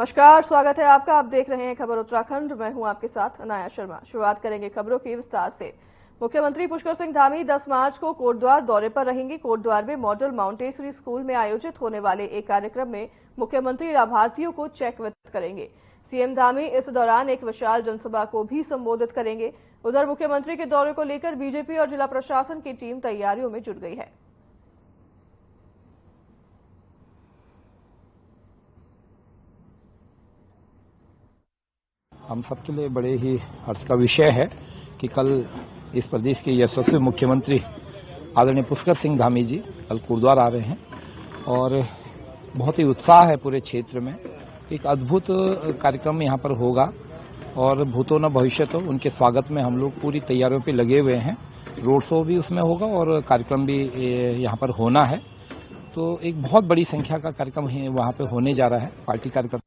नमस्कार, स्वागत है आपका। आप देख रहे हैं खबर उत्तराखंड। मैं हूं आपके साथ अनाया शर्मा। शुरुआत करेंगे खबरों की विस्तार से। मुख्यमंत्री पुष्कर सिंह धामी 10 मार्च को कोटद्वार दौरे पर रहेंगे। कोटद्वार में मॉडल माउंटेसरी स्कूल में आयोजित होने वाले एक कार्यक्रम में मुख्यमंत्री लाभार्थियों को चेक वितरित करेंगे। सीएम धामी इस दौरान एक विशाल जनसभा को भी संबोधित करेंगे। उधर मुख्यमंत्री के दौरे को लेकर बीजेपी और जिला प्रशासन की टीम तैयारियों में जुट गई है। हम सबके लिए बड़े ही हर्ष का विषय है कि कल इस प्रदेश के यशस्वी मुख्यमंत्री आदरणीय पुष्कर सिंह धामी जी कल कोटद्वार आ रहे हैं और बहुत ही उत्साह है पूरे क्षेत्र में। एक अद्भुत कार्यक्रम यहाँ पर होगा और भूतो न भविष्यतो, उनके स्वागत में हम लोग पूरी तैयारियों पे लगे हुए हैं। रोड शो भी उसमें होगा और कार्यक्रम भी यहाँ पर होना है, तो एक बहुत बड़ी संख्या का कार्यक्रम वहाँ पे होने जा रहा है। पार्टी कार्यक्रम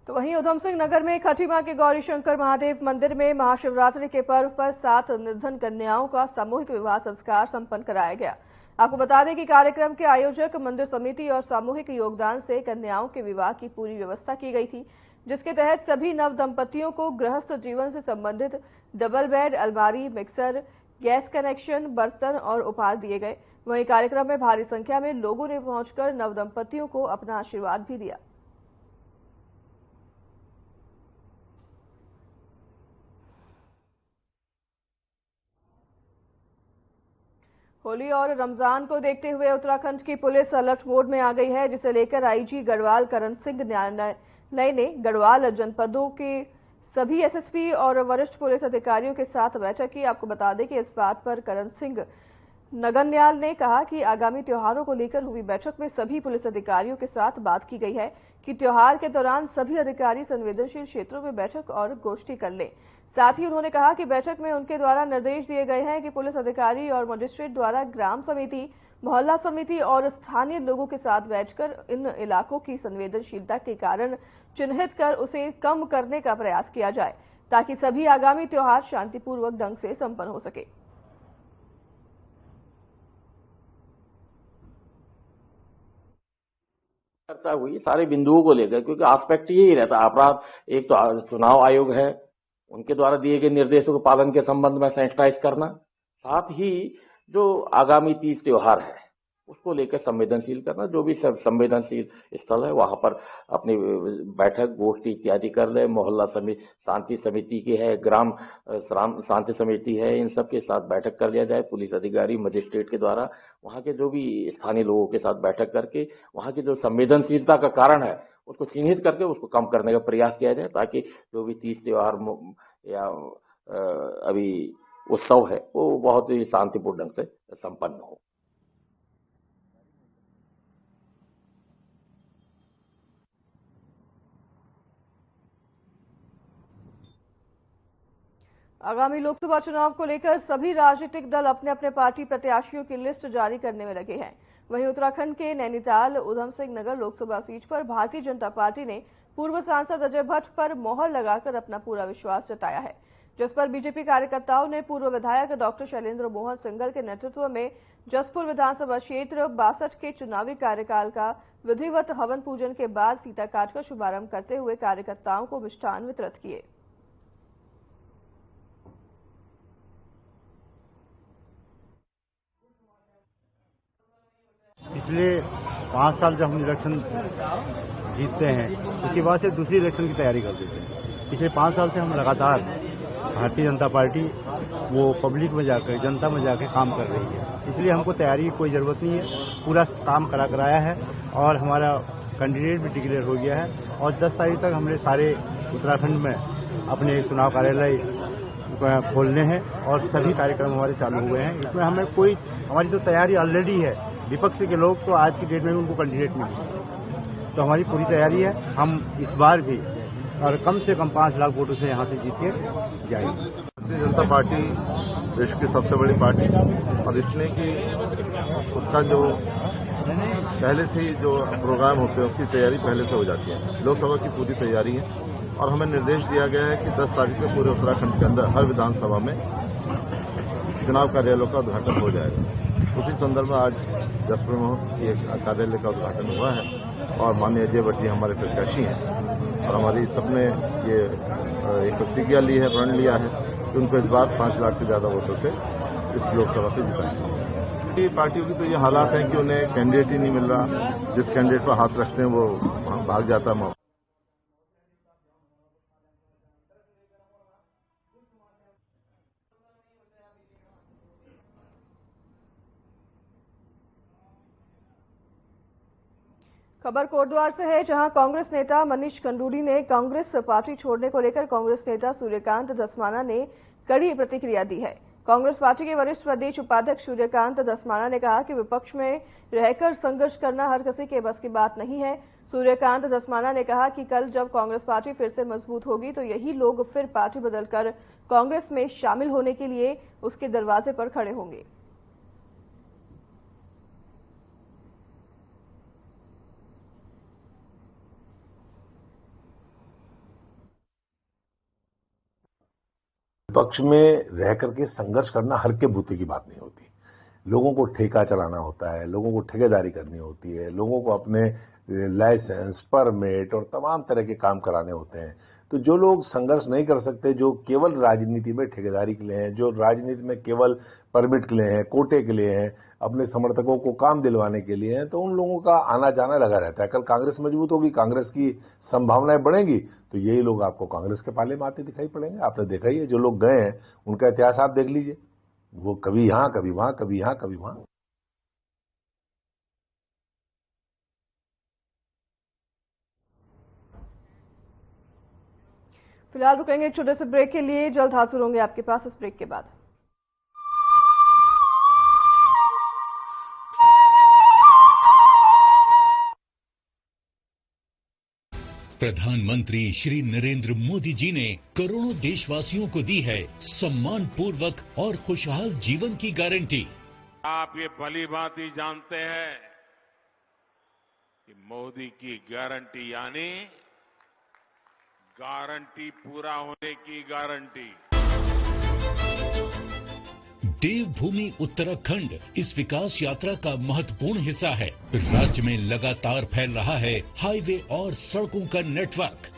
तो वहीं उधमसिंह नगर में खटीमा के गौरी शंकर महादेव मंदिर में महाशिवरात्रि के पर्व पर 7 निर्धन कन्याओं का सामूहिक विवाह संस्कार संपन्न कराया गया। आपको बता दें कि कार्यक्रम के आयोजक मंदिर समिति और सामूहिक योगदान से कन्याओं के विवाह की पूरी व्यवस्था की गई थी, जिसके तहत सभी नव दंपतियों को गृहस्थ जीवन से संबंधित डबल बेड, अलमारी, मिक्सर, गैस कनेक्शन, बर्तन और उपहार दिए गए। वहीं कार्यक्रम में भारी संख्या में लोगों ने पहुंचकर नव दंपतियों को अपना आशीर्वाद भी दिया। होली और रमजान को देखते हुए उत्तराखंड की पुलिस अलर्ट मोड में आ गई है, जिसे लेकर आईजी गढ़वाल करण सिंह नए ने गढ़वाल जनपदों के सभी एसएसपी और वरिष्ठ पुलिस अधिकारियों के साथ बैठक की। आपको बता दें कि इस बात पर करण सिंह नगन्याल ने कहा कि आगामी त्योहारों को लेकर हुई बैठक में सभी पुलिस अधिकारियों के साथ बात की गई है कि त्योहार के दौरान सभी अधिकारी संवेदनशील क्षेत्रों में बैठक और गोष्ठी कर लें। साथ ही उन्होंने कहा कि बैठक में उनके द्वारा निर्देश दिए गए हैं कि पुलिस अधिकारी और मजिस्ट्रेट द्वारा ग्राम समिति, मोहल्ला समिति और स्थानीय लोगों के साथ बैठकर इन इलाकों की संवेदनशीलता के कारण चिन्हित कर उसे कम करने का प्रयास किया जाए, ताकि सभी आगामी त्योहार शांतिपूर्वक ढंग से संपन्न हो सके। चर्चा हुई सारे बिंदुओं को लेकर, क्योंकि एस्पेक्ट यही रहता है। अपराध एक तो चुनाव आयोग है, उनके द्वारा दिए गए निर्देशों के पालन के संबंध में सेंसिटाइज करना, साथ ही जो आगामी 30 त्योहार है उसको लेकर संवेदनशील करना। जो भी संवेदनशील स्थल है वहां पर अपनी बैठक, गोष्ठी इत्यादि कर ले। मोहल्ला समिति, शांति समिति की है, ग्राम शांति समिति है, इन सब के साथ बैठक कर लिया जाए। पुलिस अधिकारी, मजिस्ट्रेट के द्वारा वहां के जो भी स्थानीय लोगों के साथ बैठक करके वहां की जो संवेदनशीलता का कारण है उसको चिन्हित करके उसको कम करने का प्रयास किया जाए, ताकि जो भी 30 त्योहार या अभी उत्सव है वो बहुत ही शांतिपूर्ण ढंग से संपन्न हो। आगामी लोकसभा चुनाव को लेकर सभी राजनीतिक दल अपने अपने पार्टी प्रत्याशियों की लिस्ट जारी करने में लगे हैं। वहीं उत्तराखंड के नैनीताल उधमसिंह नगर लोकसभा सीट पर भारतीय जनता पार्टी ने पूर्व सांसद अजय भट्ट पर मोहर लगाकर अपना पूरा विश्वास जताया है, जिस पर बीजेपी कार्यकर्ताओं ने पूर्व विधायक डॉक्टर शैलेंद्र मोहन सिंगल के नेतृत्व में जसपुर विधानसभा क्षेत्र 62 के चुनावी कार्यकाल का विधिवत हवन पूजन के बाद सीताकाट का शुभारंभ करते हुए कार्यकर्ताओं को मिष्ठान वितरित किए। पिछले 5 साल जब हम इलेक्शन जीतते हैं उसके बाद से दूसरी इलेक्शन की तैयारी कर देते हैं। पिछले 5 साल से हम लगातार भारतीय जनता पार्टी वो पब्लिक में जाकर, जनता में जाकर काम कर रही है, इसलिए हमको तैयारी की कोई ज़रूरत नहीं है। पूरा काम कराया है और हमारा कैंडिडेट भी डिक्लेयर हो गया है और 10 तारीख तक हमने सारे उत्तराखंड में अपने चुनाव कार्यालय खोलने हैं और सभी कार्यक्रम हमारे चालू हुए हैं। इसमें हमें कोई, हमारी तो तैयारी ऑलरेडी है। विपक्ष के लोग तो आज की डेट में उनको कैंडिडेट मिले, तो हमारी पूरी तैयारी है। हम इस बार भी और कम से कम 5 लाख वोटों से यहाँ से जीत के जाएंगे। भारतीय जनता पार्टी देश की सबसे बड़ी पार्टी और इसलिए कि उसका जो पहले से ही जो प्रोग्राम होते हैं उसकी तैयारी पहले से हो जाती है। लोकसभा की पूरी तैयारी है और हमें निर्देश दिया गया है कि 10 तारीख को पूरे उत्तराखंड के अंदर हर विधानसभा में चुनाव कार्यालयों का उद्घाटन हो जाएगा। उसी संदर्भ में आज जसपुर में एक कार्यालय का उद्घाटन हुआ है और माननीय अजय भट्ट जी हमारे प्रत्याशी हैं और हमारी सबने ये एक प्रतिज्ञा ली है, प्रण लिया है कि उनको इस बार 5 लाख से ज्यादा वोटों से इस लोकसभा से जिताएंगे। पार्टियों की तो ये हालात है कि उन्हें कैंडिडेट ही नहीं मिल रहा, जिस कैंडिडेट पर हाथ रखते हैं वो भाग जाता है। खबर कोटद्वार से है, जहां कांग्रेस नेता मनीष खंडूरी ने कांग्रेस पार्टी छोड़ने को लेकर कांग्रेस नेता सूर्यकांत धस्माना ने कड़ी प्रतिक्रिया दी है। कांग्रेस पार्टी के वरिष्ठ प्रदेश उपाध्यक्ष सूर्यकांत धस्माना ने कहा कि विपक्ष में रहकर संघर्ष करना हर किसी के बस की बात नहीं है। सूर्यकांत धस्माना ने कहा कि कल जब कांग्रेस पार्टी फिर से मजबूत होगी तो यही लोग फिर पार्टी बदलकर कांग्रेस में शामिल होने के लिए उसके दरवाजे पर खड़े होंगे। विपक्ष में रह करके संघर्ष करना हर के बूते की बात नहीं होती। लोगों को ठेका चलाना होता है, लोगों को ठेकेदारी करनी होती है, लोगों को अपने लाइसेंस, परमिट और तमाम तरह के काम कराने होते हैं। तो जो लोग संघर्ष नहीं कर सकते, जो केवल राजनीति में ठेकेदारी के लिए हैं, जो राजनीति में केवल परमिट के लिए हैं, कोटे के लिए हैं, अपने समर्थकों को काम दिलवाने के लिए हैं, तो उन लोगों का आना जाना लगा रहता है। कल कांग्रेस मजबूत होगी, कांग्रेस की संभावनाएं बढ़ेंगी, तो यही लोग आपको कांग्रेस के पाले में आते दिखाई पड़ेंगे। आपने देखा ही है, जो लोग गए हैं उनका इतिहास आप देख लीजिए, वो कभी यहां, कभी वहां, कभी यहां, कभी वहां। फिलहाल रुकेंगे एक छोटे से ब्रेक के लिए, जल्द हाजिर होंगे आपके पास इस ब्रेक के बाद। प्रधानमंत्री श्री नरेंद्र मोदी जी ने करोड़ों देशवासियों को दी है सम्मान पूर्वक और खुशहाल जीवन की गारंटी। आप ये भली भांति जानते हैं कि मोदी की गारंटी यानी गारंटी पूरा होने की गारंटी। देवभूमि उत्तराखंड इस विकास यात्रा का महत्वपूर्ण हिस्सा है। राज्य में लगातार फैल रहा है हाईवे और सड़कों का नेटवर्क।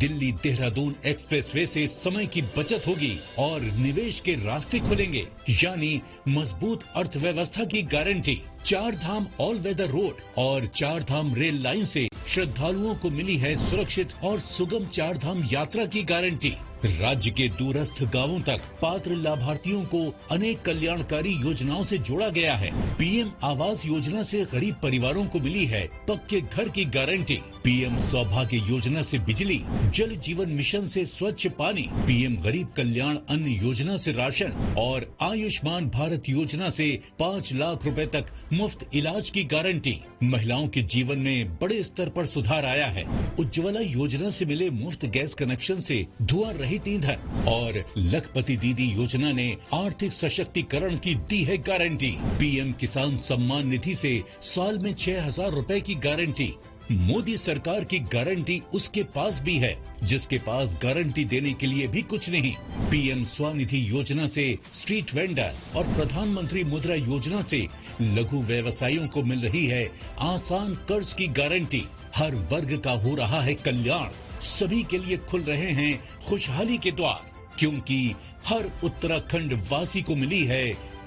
दिल्ली देहरादून एक्सप्रेसवे से समय की बचत होगी और निवेश के रास्ते खुलेंगे, यानी मजबूत अर्थव्यवस्था की गारंटी। 4 धाम ऑल वेदर रोड और 4 धाम रेल लाइन से श्रद्धालुओं को मिली है सुरक्षित और सुगम 4 धाम यात्रा की गारंटी। राज्य के दूरस्थ गांवों तक पात्र लाभार्थियों को अनेक कल्याणकारी योजनाओं से जोड़ा गया है। पीएम आवास योजना से गरीब परिवारों को मिली है पक्के घर की गारंटी। पीएम सौभाग्य योजना से बिजली, जल जीवन मिशन से स्वच्छ पानी, पीएम गरीब कल्याण अन्न योजना से राशन और आयुष्मान भारत योजना से 5 लाख रुपए तक मुफ्त इलाज की गारंटी। महिलाओं के जीवन में बड़े स्तर पर सुधार आया है। उज्ज्वला योजना से मिले मुफ्त गैस कनेक्शन से धुआं रहित ईंधन और लखपति दीदी योजना ने आर्थिक सशक्तिकरण की दी है गारंटी। पीएम किसान सम्मान निधि से साल में 6,000 रुपए की गारंटी। मोदी सरकार की गारंटी उसके पास भी है जिसके पास गारंटी देने के लिए भी कुछ नहीं। पीएम स्वनिधि योजना से स्ट्रीट वेंडर और प्रधानमंत्री मुद्रा योजना से लघु व्यवसायियों को मिल रही है आसान कर्ज की गारंटी। हर वर्ग का हो रहा है कल्याण, सभी के लिए खुल रहे हैं खुशहाली के द्वार, क्योंकि हर उत्तराखंड वासी को मिली है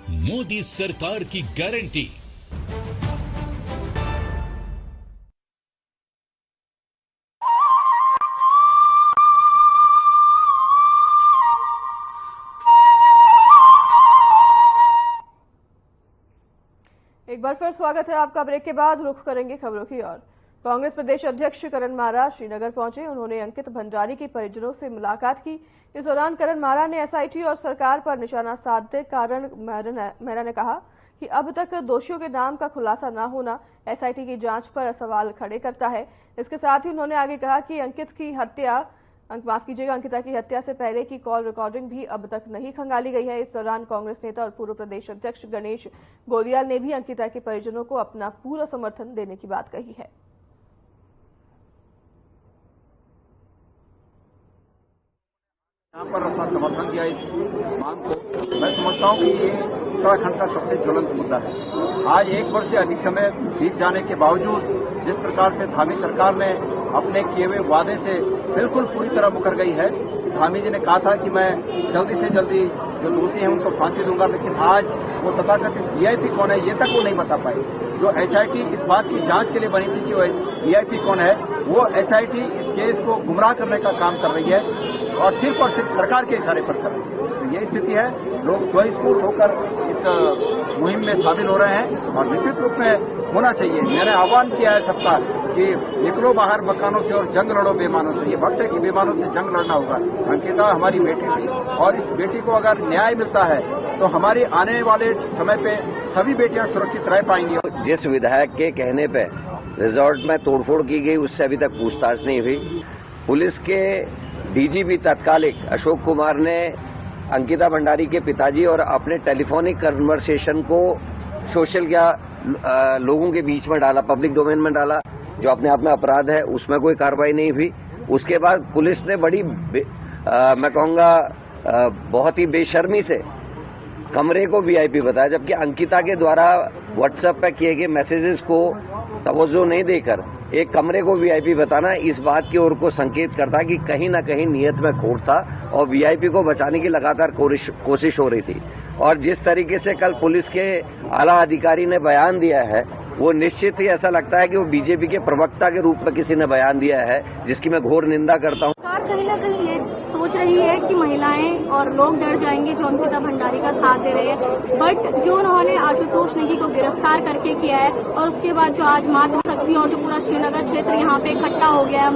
मोदी सरकार की गारंटी। एक बार फिर स्वागत है आपका। ब्रेक के बाद रुख करेंगे खबरों की ओर। कांग्रेस प्रदेश अध्यक्ष करण मारा श्रीनगर पहुंचे। उन्होंने अंकित भंडारी के परिजनों से मुलाकात की। इस दौरान करण मारा ने एसआईटी और सरकार पर निशाना साधते करण मारा ने कहा कि अब तक दोषियों के नाम का खुलासा न होना एसआईटी की जांच पर सवाल खड़े करता है। इसके साथ ही उन्होंने आगे कहा कि अंकिता की हत्या से पहले की कॉल रिकॉर्डिंग भी अब तक नहीं खंगाली गई है। इस दौरान कांग्रेस नेता और पूर्व प्रदेश अध्यक्ष गणेश गोदियाल ने भी अंकिता के परिजनों को अपना पूरा समर्थन देने की बात कही है। समर्थन दिया इस मांग को। मैं समझता हूं कि ये उत्तराखंड का सबसे ज्वलंत मुद्दा है। आज 1 वर्ष से अधिक समय बीत जाने के बावजूद जिस प्रकार से धामी सरकार ने अपने किए हुए वादे से बिल्कुल पूरी तरह मुकर गई है। धामी जी ने कहा था कि मैं जल्दी से जल्दी जो दोषी हैं उनको फांसी दूंगा, लेकिन आज वो तथाकथित वीआईपी कौन है ये तक वो नहीं बता पाई। जो एसआईटी इस बात की जांच के लिए बनी थी कि वो वीआईपी कौन है, वो एसआईटी इस केस को गुमराह करने का काम कर रही है और सिर्फ सरकार के इशारे पर कर रही है। तो ये स्थिति है, लोग स्वयंस्फूर्त होकर इस मुहिम में शामिल हो रहे हैं और निश्चित रूप में होना चाहिए। मैंने आह्वान किया है सबका कि निकलो बाहर मकानों से और जंग लड़ो बेईमानों से। ये वक्त है कि बेईमानों से जंग लड़ना होगा। अंकिता हमारी बेटी थी और इस बेटी को अगर न्याय मिलता है तो हमारी आने वाले समय पे सभी बेटियां सुरक्षित रह पाएंगी। जिस विधायक के कहने पे रिजॉर्ट में तोड़फोड़ की गई उससे अभी तक पूछताछ नहीं हुई। पुलिस के डीजीपी तत्कालिक अशोक कुमार ने अंकिता भंडारी के पिताजी और अपने टेलीफोनिक कन्वर्सेशन को सोशल या लोगों के बीच में डाला, पब्लिक डोमेन में डाला, जो अपने आप में अपराध है। उसमें कोई कार्रवाई नहीं हुई। उसके बाद पुलिस ने बड़ी मैं कहूंगा बहुत ही बेशर्मी से कमरे को वीआईपी बताया, जबकि अंकिता के द्वारा व्हाट्सएप पर किए गए मैसेजेस को तवज्जो नहीं देकर एक कमरे को वीआईपी बताना इस बात की ओर को संकेत करता है कि कहीं ना कहीं नियत में खोट था और वीआईपी को बचाने की लगातार कोशिश हो रही थी। और जिस तरीके से कल पुलिस के आला अधिकारी ने बयान दिया है, वो निश्चित ही ऐसा लगता है कि वो बीजेपी के प्रवक्ता के रूप में किसी ने बयान दिया है, जिसकी मैं घोर निंदा करता हूं। सरकार कहीं ना कहीं ये सोच रही है कि महिलाएं और लोग डर जाएंगे जो अंकिता भंडारी का साथ दे रहे हैं, बट जो उन्होंने आशुतोष नेगी को गिरफ्तार करके किया है और उसके बाद जो आज मातृशक्ति और जो पूरा श्रीनगर क्षेत्र यहाँ पे इकट्ठा हो गया है,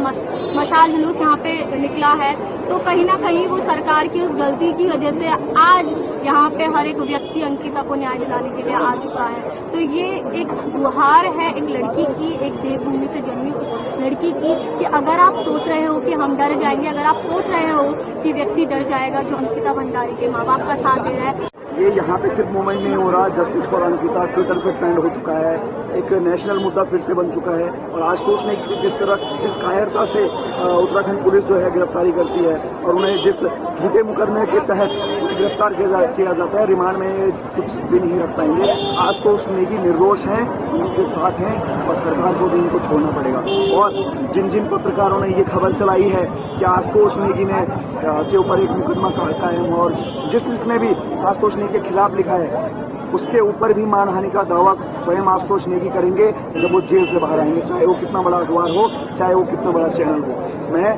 मशाल जुलूस यहाँ पे निकला है, तो कहीं ना कहीं वो सरकार की उस गलती की वजह से आज यहाँ पे हर एक व्यक्ति अंकिता को न्याय दिलाने के लिए आ चुका है। तो ये एक गुहार है एक लड़की की, एक देवभूमि से जन्मी उस लड़की की, कि अगर आप सोच रहे हो कि हम डर जाएंगे, अगर आप सोच रहे हो कि व्यक्ति डर जाएगा जो अंकिता भंडारी के माँ बाप का साथ दे रहा है, ये यहाँ पे सिर्फ मूवमेंट नहीं हो रहा, जस्टिस फॉर अंकिता ट्विटर पे ट्रेंड हो चुका है, एक नेशनल मुद्दा फिर से बन चुका है। और आशुतोष ने जिस कायरता से उत्तराखंड पुलिस जो है गिरफ्तारी करती है और उन्हें जिस झूठे मुकदमे के तहत गिरफ्तार किया जाता है, रिमांड में कुछ भी नहीं रख पाएंगे। आशुतोष नेगी निर्दोष हैं, उनके साथ हैं और सरकार को भी इनको छोड़ना पड़ेगा। और जिन पत्रकारों ने ये खबर चलाई है कि आशुतोष नेगी ने के ऊपर एक मुकदमा कायम और जिसने भी आशुतोष नेगी के खिलाफ लिखा है उसके ऊपर भी मानहानि का दावा स्वयं आशुतोष नेगी करेंगे जब वो जेल से बाहर आएंगे, चाहे वो कितना बड़ा अखबार हो, चाहे वो कितना बड़ा चैनल हो। मैं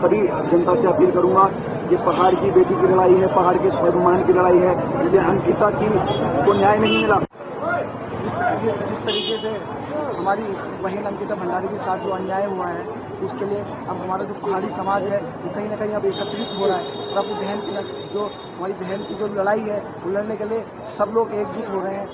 सभी जनता से अपील करूंगा, ये पहाड़ की बेटी की लड़ाई है, पहाड़ के स्वाभिमान की लड़ाई है। इसलिए अंकिता को न्याय नहीं मिला। जिस तरीके से हमारी बहन अंकिता भंडारी के साथ जो अन्याय हुआ है, उसके लिए अब हमारा जो पहाड़ी समाज है वो कहीं ना कहीं अब एकत्रित हो रहा है और अपनी बहन की हमारी बहन की जो लड़ाई है वो लड़ने के लिए सब लोग एकजुट हो रहे हैं।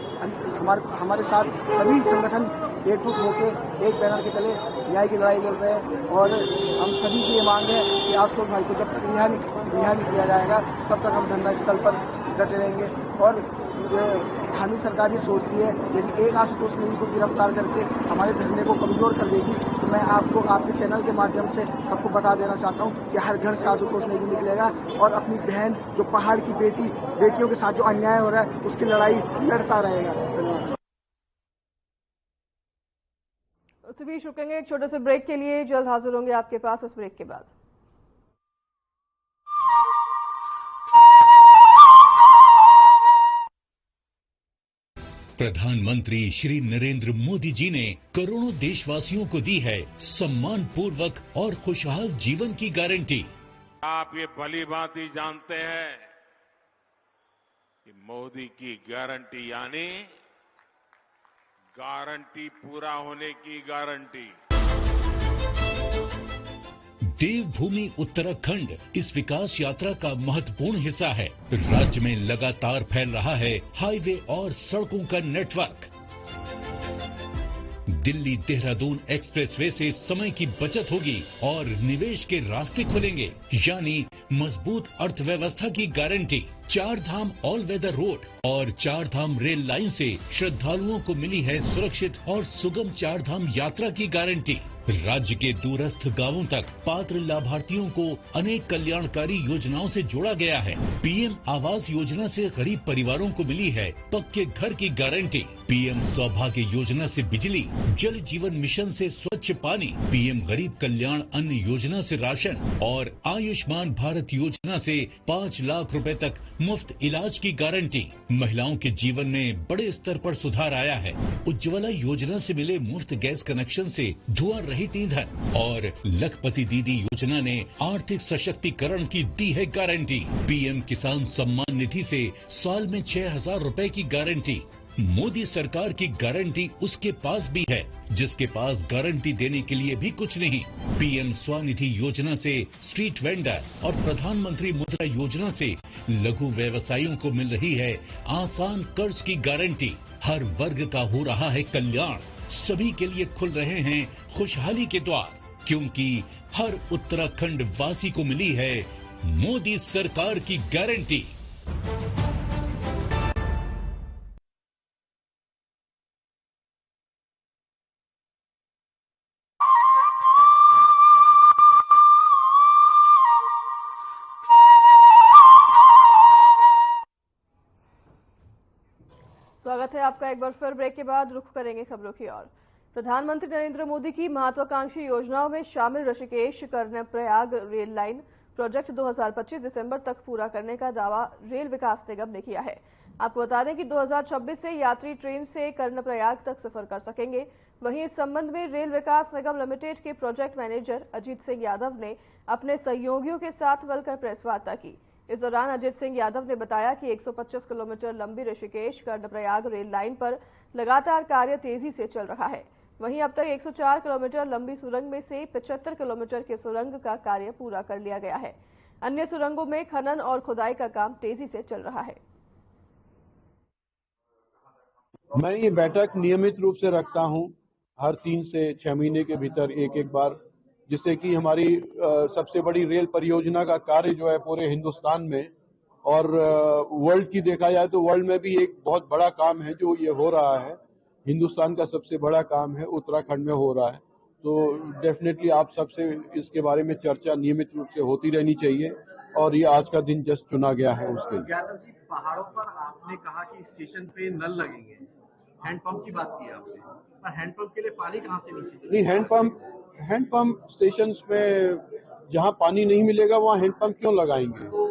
हमारे साथ सभी संगठन एकजुट होकर एक बैनर के तले न्याय की लड़ाई लड़ रहे हैं और हम सभी की ये मांग है कि आशुतोष भाई को जब रिहा नहीं किया जाएगा तब तक हम धरना स्थल पर डटे रहेंगे। और स्थानीय सरकार ये सोचती है यदि एक आशुतोष नेगी को गिरफ्तार करके हमारे धरने को कमजोर कर देगी, तो मैं आपको आपके चैनल के माध्यम से सबको बता देना चाहता हूँ कि हर घर से आशुतोष नेगी निकलेगा और अपनी बहन जो पहाड़ की बेटियों के साथ जो अन्याय हो रहा है उसकी लड़ाई लड़ता रहेगा। धन्यवाद। उसी बीच रुकेंगे एक छोटे से ब्रेक के लिए, जल्द हाजिर होंगे आपके पास इस ब्रेक के बाद। प्रधानमंत्री श्री नरेंद्र मोदी जी ने करोड़ों देशवासियों को दी है सम्मान पूर्वक और खुशहाल जीवन की गारंटी। आप ये भली भांति जानते हैं कि मोदी की गारंटी यानी गारंटी पूरा होने की गारंटी। देवभूमि उत्तराखंड इस विकास यात्रा का महत्वपूर्ण हिस्सा है। राज्य में लगातार फैल रहा है हाईवे और सड़कों का नेटवर्क। दिल्ली देहरादून एक्सप्रेसवे से समय की बचत होगी और निवेश के रास्ते खुलेंगे, यानी मजबूत अर्थव्यवस्था की गारंटी। 4 धाम ऑल वेदर रोड और 4 धाम रेल लाइन से श्रद्धालुओं को मिली है सुरक्षित और सुगम 4 धाम यात्रा की गारंटी। राज्य के दूरस्थ गांवों तक पात्र लाभार्थियों को अनेक कल्याणकारी योजनाओं से जोड़ा गया है। पीएम आवास योजना से गरीब परिवारों को मिली है पक्के घर की गारंटी। पीएम सौभाग्य योजना से बिजली, जल जीवन मिशन से स्वच्छ पानी, पीएम गरीब कल्याण अन्न योजना से राशन और आयुष्मान भारत योजना से 5 लाख रुपए तक मुफ्त इलाज की गारंटी। महिलाओं के जीवन में बड़े स्तर पर सुधार आया है। उज्ज्वला योजना से मिले मुफ्त गैस कनेक्शन से धुआं रहित ईंधन और लखपति दीदी योजना ने आर्थिक सशक्तिकरण की दी है गारंटी। पीएम किसान सम्मान निधि से साल में 6,000 रुपए की गारंटी। मोदी सरकार की गारंटी उसके पास भी है जिसके पास गारंटी देने के लिए भी कुछ नहीं। पीएम स्वनिधि योजना से स्ट्रीट वेंडर और प्रधानमंत्री मुद्रा योजना से लघु व्यवसायियों को मिल रही है आसान कर्ज की गारंटी। हर वर्ग का हो रहा है कल्याण, सभी के लिए खुल रहे हैं खुशहाली के द्वार, क्योंकि हर उत्तराखंड वासी को मिली है मोदी सरकार की गारंटी। स्वागत है आपका एक बार फिर। ब्रेक के बाद रुख करेंगे खबरों की ओर। प्रधानमंत्री नरेंद्र मोदी की महत्वाकांक्षी योजनाओं में शामिल Rishikesh Karnaprayag rail line project 2025 दिसंबर तक पूरा करने का दावा रेल विकास निगम ने किया है। आपको बता दें कि 2026 से यात्री ट्रेन से कर्णप्रयाग तक सफर कर सकेंगे। वहीं इस संबंध में रेल विकास निगम लिमिटेड के प्रोजेक्ट मैनेजर अजीत सिंह यादव ने अपने सहयोगियों के साथ मिलकर प्रेस वार्ता की। इस दौरान अजीत सिंह यादव ने बताया कि 125 किलोमीटर लंबी ऋषिकेश कर्णप्रयाग रेल लाइन पर लगातार कार्य तेजी से चल रहा है। वहीं अब तक 104 किलोमीटर लंबी सुरंग में से 75 किलोमीटर के सुरंग का कार्य पूरा कर लिया गया है। अन्य सुरंगों में खनन और खुदाई का काम तेजी से चल रहा है। मैं ये बैठक नियमित रूप से रखता हूं, हर 3 से 6 महीने के भीतर एक बार, जिससे कि हमारी सबसे बड़ी रेल परियोजना का कार्य जो है पूरे हिंदुस्तान में और वर्ल्ड की देखा जाए तो वर्ल्ड में भी एक बहुत बड़ा काम है जो ये हो रहा है। हिंदुस्तान का सबसे बड़ा काम है, उत्तराखंड में हो रहा है। तो डेफिनेटली आप सबसे इसके बारे में चर्चा नियमित रूप से होती रहनी चाहिए और ये आज का दिन जस्ट चुना गया है उसके लिए। यादव जी, पहाड़ों पर आपने कहा कि स्टेशन पे नल लगेंगे, हैंडपंप की बात की आपने, पर हैंडपंप के लिए पानी कहाँ से नीचे? नहीं, हैंडपंप स्टेशंस में जहां पानी नहीं मिलेगा वहां हैंडपंप क्यों लगाएंगे?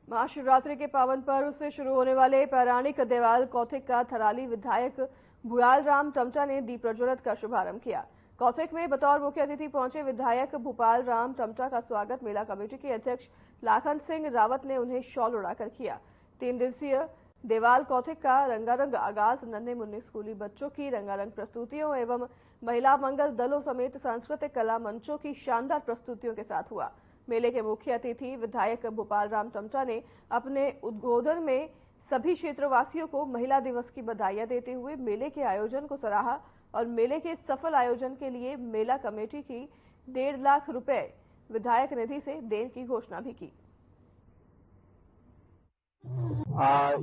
महाशिवरात्रि के पावन पर्व से शुरू होने वाले पौराणिक देवाल कौथिक का थराली विधायक भूपाल राम टमटा ने दीप प्रज्वलित कर शुभारंभ किया। कौथिक में बतौर मुख्य अतिथि पहुंचे विधायक भूपाल राम टमटा का स्वागत मेला कमेटी के अध्यक्ष लाखन सिंह रावत ने उन्हें शॉल उड़ाकर किया। 3 दिवसीय देवाल कौथिक का रंगारंग आगाज नन्हे मुन्ने स्कूली बच्चों की रंगारंग प्रस्तुतियों एवं महिला मंगल दलों समेत सांस्कृतिक कला मंचों की शानदार प्रस्तुतियों के साथ हुआ। मेले के मुख्य अतिथि विधायक भूपाल राम टमटा ने अपने उद्बोधन में सभी क्षेत्रवासियों को महिला दिवस की बधाइयां देते हुए मेले के आयोजन को सराहा और मेले के सफल आयोजन के लिए मेला कमेटी की 1.5 लाख रुपए विधायक निधि से देन की घोषणा भी की।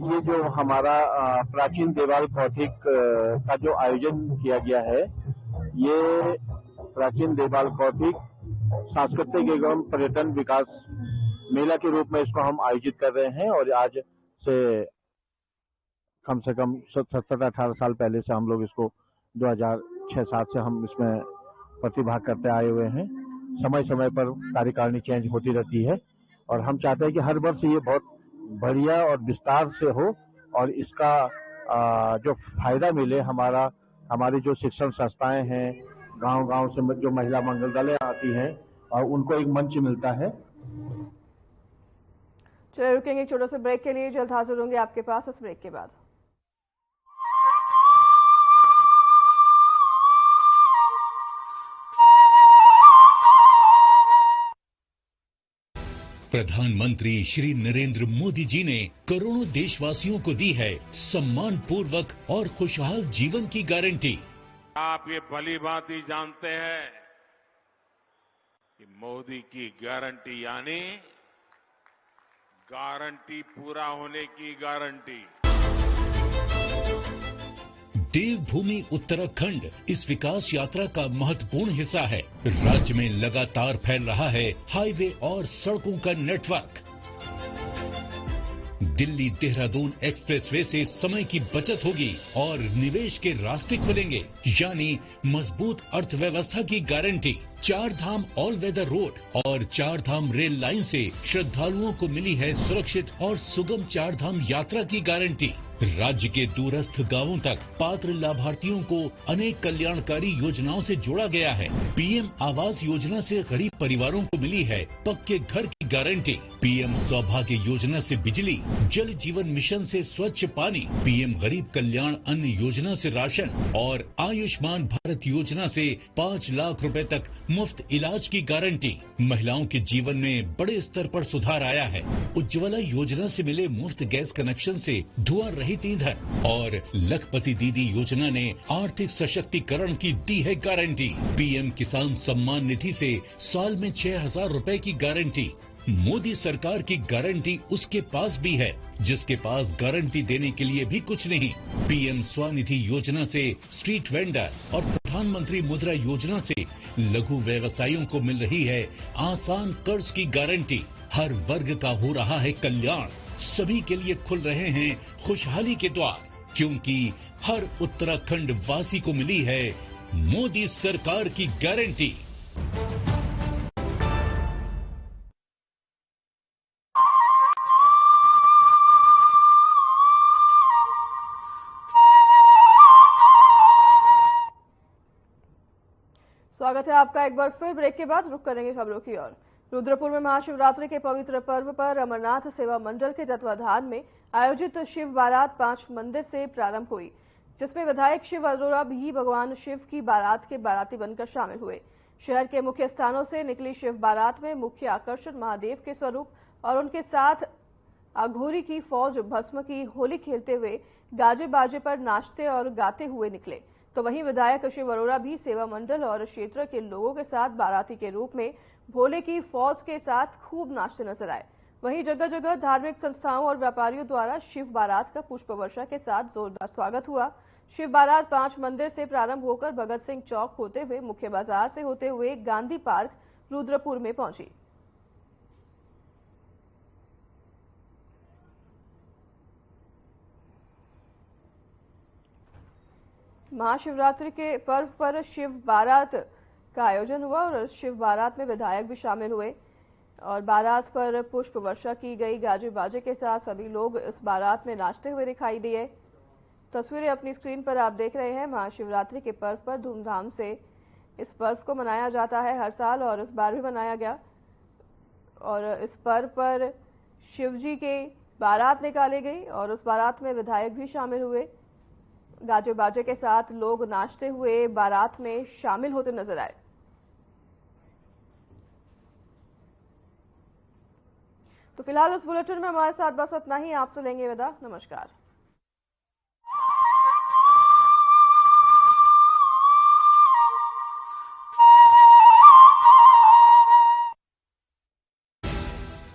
ये जो हमारा प्राचीन देवाल कौथिक का जो आयोजन किया गया है, ये प्राचीन देवाल कौथिक सांस्कृतिक एवं पर्यटन विकास मेला के रूप में इसको हम आयोजित कर रहे हैं और आज से कम 17-18 साल पहले से हम लोग इसको 2006-7 से हम इसमें प्रतिभाग करते आए हुए हैं। समय समय पर कार्यकारिणी चेंज होती रहती है और हम चाहते हैं कि हर वर्ष ये बहुत बढ़िया और विस्तार से हो और इसका जो फायदा मिले हमारी जो शिक्षण संस्थाएं हैं, गांव-गांव से जो महिला मंगल दलें आती हैं और उनको एक मंच मिलता है। चलिए रुकेंगे एक छोटे से ब्रेक के लिए, जल्द हाजिर होंगे आपके पास इस ब्रेक के बाद। प्रधानमंत्री श्री नरेंद्र मोदी जी ने करोड़ों देशवासियों को दी है सम्मान पूर्वक और खुशहाल जीवन की गारंटी। आप ये भली भांति जानते हैं कि मोदी की गारंटी यानी गारंटी पूरा होने की गारंटी। देवभूमि उत्तराखंड इस विकास यात्रा का महत्वपूर्ण हिस्सा है। राज्य में लगातार फैल रहा है हाईवे और सड़कों का नेटवर्क। दिल्ली देहरादून एक्सप्रेसवे से समय की बचत होगी और निवेश के रास्ते खुलेंगे, यानी मजबूत अर्थव्यवस्था की गारंटी। 4 धाम ऑल वेदर रोड और 4 धाम रेल लाइन से श्रद्धालुओं को मिली है सुरक्षित और सुगम 4 धाम यात्रा की गारंटी। राज्य के दूरस्थ गांवों तक पात्र लाभार्थियों को अनेक कल्याणकारी योजनाओं से जोड़ा गया है। पीएम आवास योजना से गरीब परिवारों को मिली है पक्के घर की गारंटी। पीएम सौभाग्य योजना से बिजली, जल जीवन मिशन से स्वच्छ पानी, पीएम गरीब कल्याण अन्न योजना से राशन और आयुष्मान भारत योजना से 5 लाख रुपए तक मुफ्त इलाज की गारंटी। महिलाओं के जीवन में बड़े स्तर पर सुधार आया है। उज्ज्वला योजना से मिले मुफ्त गैस कनेक्शन से धुआं रहित ईंधन और लखपति दीदी योजना ने आर्थिक सशक्तिकरण की दी है गारंटी। पीएम किसान सम्मान निधि से साल में 6,000 रुपए की गारंटी। मोदी सरकार की गारंटी उसके पास भी है जिसके पास गारंटी देने के लिए भी कुछ नहीं। पीएम स्वनिधि योजना से स्ट्रीट वेंडर और प्रधानमंत्री मुद्रा योजना से लघु व्यवसायियों को मिल रही है आसान कर्ज की गारंटी। हर वर्ग का हो रहा है कल्याण। सभी के लिए खुल रहे हैं खुशहाली के द्वार, क्योंकि हर उत्तराखंड वासी को मिली है मोदी सरकार की गारंटी। स्वागत है आपका एक बार फिर। ब्रेक के बाद रुक करेंगे खबरों की ओर। रुद्रपुर में महाशिवरात्रि के पवित्र पर्व पर अमरनाथ सेवा मंडल के तत्वाधान में आयोजित शिव बारात 5 मंदिर से प्रारंभ हुई, जिसमें विधायक शिव अरोड़ा भी भगवान शिव की बारात के बाराती बनकर शामिल हुए। शहर के मुख्य स्थानों से निकली शिव बारात में मुख्य आकर्षण महादेव के स्वरूप और उनके साथ अघोरी की फौज भस्म की होली खेलते हुए गाजे बाजे पर नाचते और गाते हुए निकले। तो वहीं विधायक शिव अरोड़ा भी सेवा मंडल और क्षेत्र के लोगों के साथ बाराती के रूप में भोले की फौज के साथ खूब नाचते नजर आए। वहीं जगह जगह धार्मिक संस्थाओं और व्यापारियों द्वारा शिव बारात का पुष्प वर्षा के साथ जोरदार स्वागत हुआ। शिव बारात 5 मंदिर से प्रारंभ होकर भगत सिंह चौक होते हुए मुख्य बाजार से होते हुए गांधी पार्क रुद्रपुर में पहुंची। महाशिवरात्रि के पर्व पर शिव बारात का आयोजन हुआ और शिव बारात में विधायक भी शामिल हुए और बारात पर पुष्प वर्षा की गई। गाजे बाजे के साथ सभी लोग इस बारात में नाचते हुए दिखाई दिए। तस्वीरें अपनी स्क्रीन पर आप देख रहे हैं। महाशिवरात्रि के पर्व पर धूमधाम से इस पर्व को मनाया जाता है हर साल और इस बार भी मनाया गया। और इस पर्व पर शिवजी के बारात निकाली गई और उस बारात में विधायक भी शामिल हुए। गाजे बाजे के साथ लोग नाचते हुए बारात में शामिल होते नजर आए। तो फिलहाल इस बुलेटिन में हमारे साथ बस इतना ही। आपसे लेंगे विदा। नमस्कार।